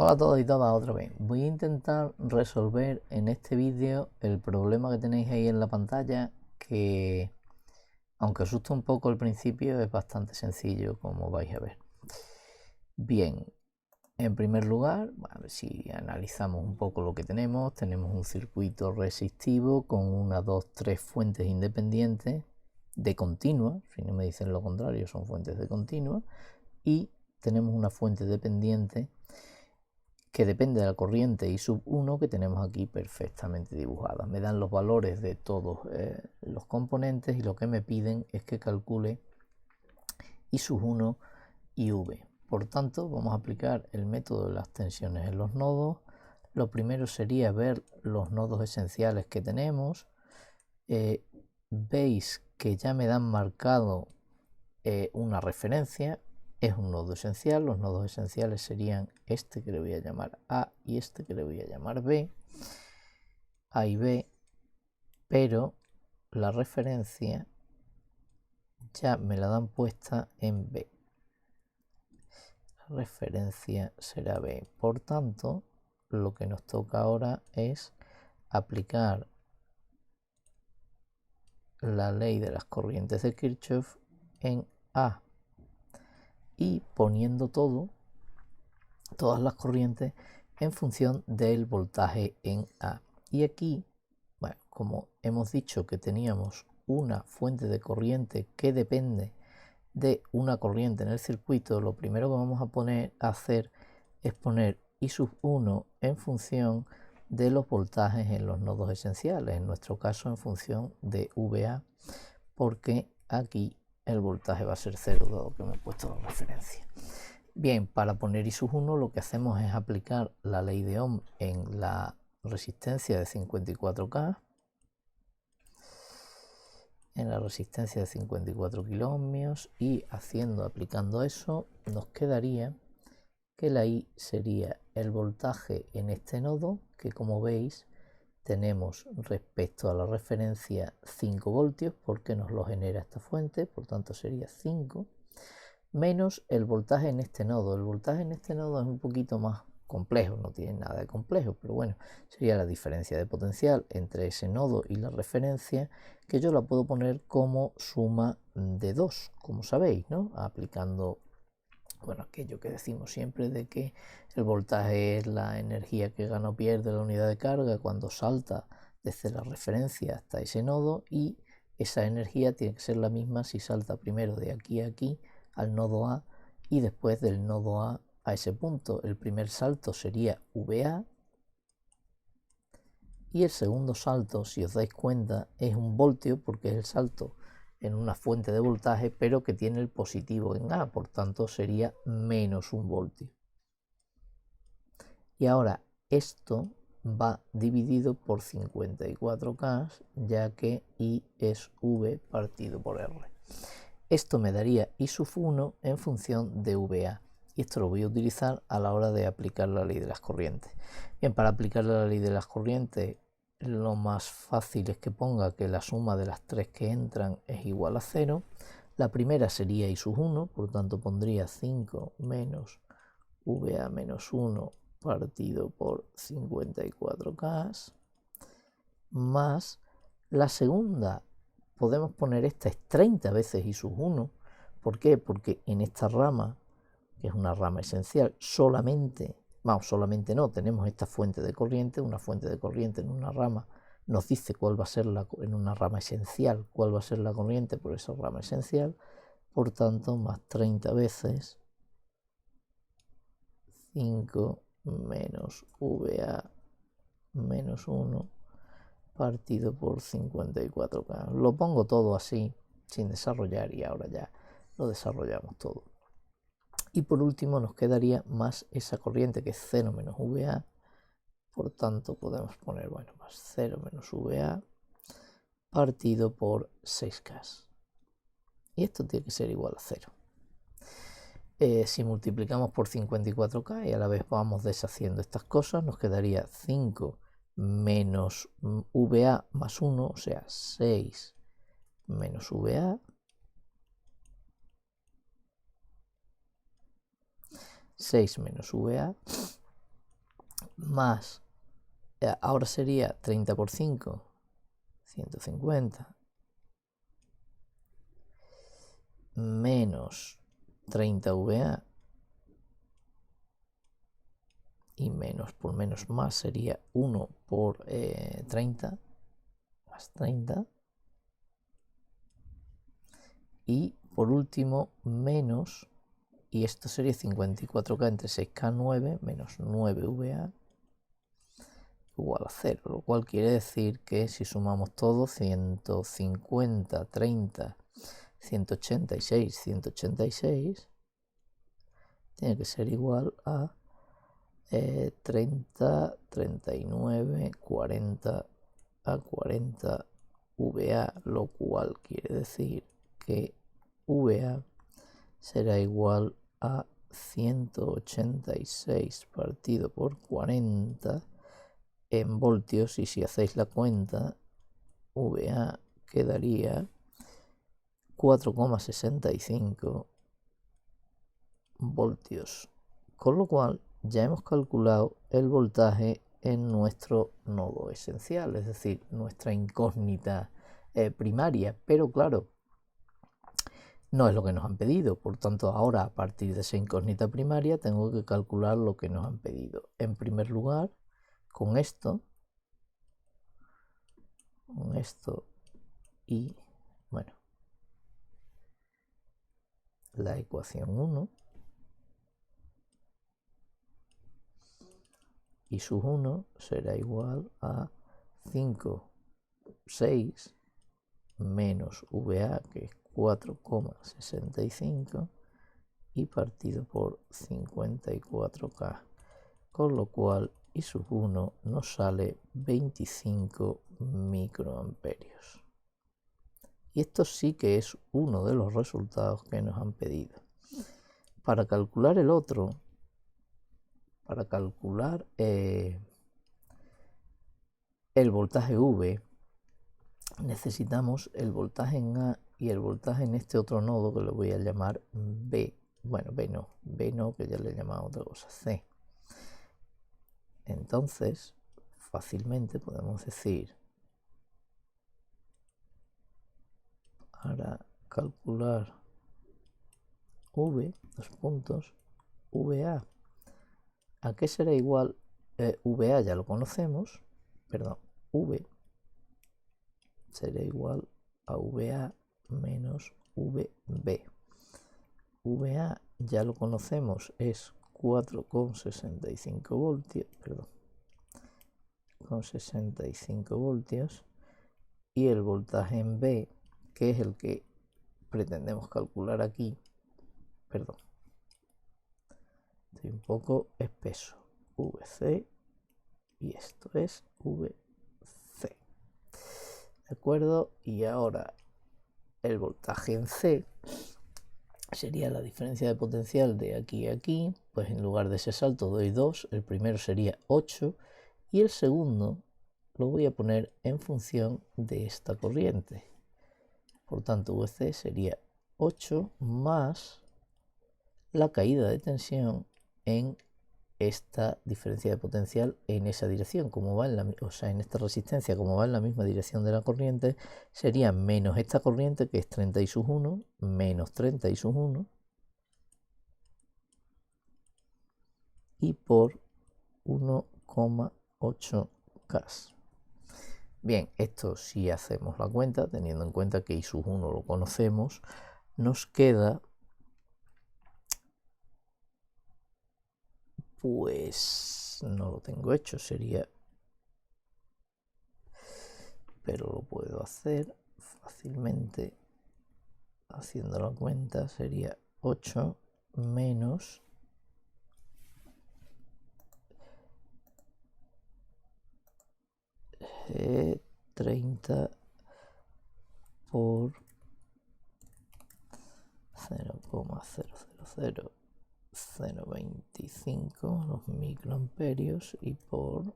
Hola a todos y todas otra vez. Voy a intentar resolver en este vídeo el problema que tenéis ahí en la pantalla, que aunque asusta un poco al principio es bastante sencillo, como vais a ver. Bien, en primer lugar, si analizamos un poco lo que tenemos un circuito resistivo con una, dos, tres fuentes independientes de continua, si no me dicen lo contrario, son fuentes de continua, y tenemos una fuente dependiente que depende de la corriente I sub 1 que tenemos aquí perfectamente dibujada. Me dan los valores de todos los componentes y lo que me piden es que calcule I sub 1 y V. Por tanto, vamos a aplicar el método de las tensiones en los nodos. Lo primero sería ver los nodos esenciales que tenemos. Veis que ya me dan marcado una referencia. Es un nodo esencial. Los nodos esenciales serían este que le voy a llamar A y este que le voy a llamar B. A y B, pero la referencia ya me la dan puesta en B. La referencia será B. Por tanto, lo que nos toca ahora es aplicar la ley de las corrientes de Kirchhoff en A y poniendo todas las corrientes en función del voltaje en A. Y aquí, bueno, como hemos dicho que teníamos una fuente de corriente que depende de una corriente en el circuito, lo primero que vamos a hacer es poner I sub 1 en función de los voltajes en los nodos esenciales, en nuestro caso en función de VA, porque aquí el voltaje va a ser 0 dado que me he puesto la referencia. Bien, para poner I sub 1 lo que hacemos es aplicar la ley de Ohm en la resistencia de 54K, en la resistencia de 54 kiloohmios, y aplicando eso nos quedaría que la I sería el voltaje en este nodo, que como veis tenemos respecto a la referencia 5 voltios porque nos lo genera esta fuente, por tanto sería 5, menos el voltaje en este nodo. El voltaje en este nodo es un poquito más complejo, no tiene nada de complejo, pero bueno, sería la diferencia de potencial entre ese nodo y la referencia, que yo la puedo poner como suma de 2, como sabéis, ¿no? Aplicando, bueno, aquello que decimos siempre de que el voltaje es la energía que gana o pierde la unidad de carga cuando salta desde la referencia hasta ese nodo, y esa energía tiene que ser la misma si salta primero de aquí a aquí al nodo A y después del nodo A ese punto. El primer salto sería VA y el segundo salto, si os dais cuenta, es un voltio porque es el salto en una fuente de voltaje, pero que tiene el positivo en A, por tanto sería menos un voltio. Y ahora esto va dividido por 54K, ya que I es V partido por R. Esto me daría I sub 1 en función de VA. Y esto lo voy a utilizar a la hora de aplicar la ley de las corrientes. Bien, para aplicar la ley de las corrientes, lo más fácil es que ponga que la suma de las tres que entran es igual a 0. La primera sería I sub 1, por tanto pondría 5 menos VA menos 1 partido por 54K, más la segunda, podemos poner esta es 30 veces I sub 1. ¿Por qué? Porque en esta rama, que es una rama esencial, solamente no, tenemos esta fuente de corriente. Una fuente de corriente en una rama nos dice cuál va a ser en una rama esencial, cuál va a ser la corriente por esa rama esencial. Por tanto, más 30 veces 5 menos VA menos 1 partido por 54K. Lo pongo todo así, sin desarrollar, y ahora ya lo desarrollamos todo. Y por último nos quedaría más esa corriente que es 0 menos VA. Por tanto podemos poner, bueno, más 0 menos VA partido por 6K. Y esto tiene que ser igual a 0. Si multiplicamos por 54K y a la vez vamos deshaciendo estas cosas, nos quedaría 5 menos VA más 1, o sea, 6 menos VA, 6 menos VA, más, ahora sería 30 por 5, 150, menos 30 VA, y menos por menos más sería 1 por 30, más 30. Y por último, menos, y esto sería 54K entre 6K9 menos 9VA igual a 0, lo cual quiere decir que si sumamos todo, 150, 30, 186, 186, tiene que ser igual a 30, 39, 40 a 40 VA, lo cual quiere decir que VA será igual a 186 partido por 40 en voltios, y si hacéis la cuenta, VA quedaría 4,65 voltios, con lo cual ya hemos calculado el voltaje en nuestro nodo esencial, es decir, nuestra incógnita primaria, pero claro, no es lo que nos han pedido, por tanto ahora a partir de esa incógnita primaria tengo que calcular lo que nos han pedido. En primer lugar, con esto y, bueno, la ecuación 1 y sub 1 será igual a 5, 6 menos VA, que es 4,65, y partido por 54K, con lo cual I sub 1 nos sale 25 microamperios. Y esto sí que es uno de los resultados que nos han pedido. Para calcular el otro, para calcular el voltaje V, necesitamos el voltaje en A y el voltaje en este otro nodo que lo voy a llamar B. Bueno, B no, que ya le he llamado otra cosa, C. Entonces, fácilmente podemos decir, para calcular V, dos puntos, VA, ¿a qué será igual? VA ya lo conocemos, perdón, V será igual a VA menos VB. VA ya lo conocemos, es 4,65 voltios, perdón, con 65 voltios, y el voltaje en B, que es el que pretendemos calcular aquí, perdón, estoy un poco espeso, VC, y esto es VC, ¿de acuerdo? Y ahora el voltaje en C sería la diferencia de potencial de aquí a aquí, pues en lugar de ese salto doy 2, el primero sería 8 y el segundo lo voy a poner en función de esta corriente. Por tanto, VC sería 8 más la caída de tensión en esta diferencia de potencial en esa dirección, como va en la, o sea, en esta resistencia, como va en la misma dirección de la corriente, sería menos esta corriente, que es 30 I sub 1, menos 30 I sub 1, y por 1,8 K. Bien, esto si hacemos la cuenta, teniendo en cuenta que I sub 1 lo conocemos, nos queda, pues no lo tengo hecho, sería, pero lo puedo hacer fácilmente haciendo la cuenta, sería 8 menos 30 por 0,00025 los microamperios y por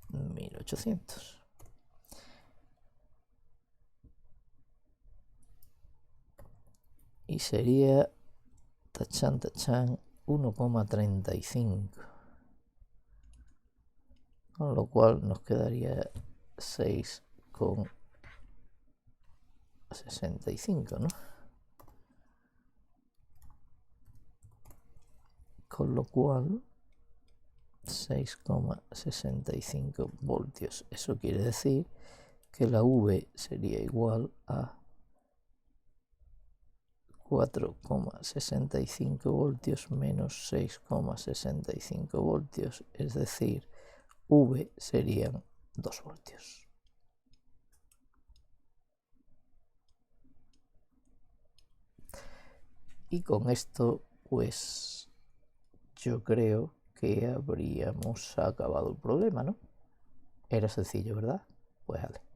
1800. Y sería tachan, 1,35, con lo cual nos quedaría 6,65, ¿no? Con lo cual 6,65 voltios. Eso quiere decir que la V sería igual a 4,65 voltios menos 6,65 voltios, es decir, V serían 2 voltios. Y con esto, pues, yo creo que habríamos acabado el problema, ¿no? Era sencillo, ¿verdad? Pues vale.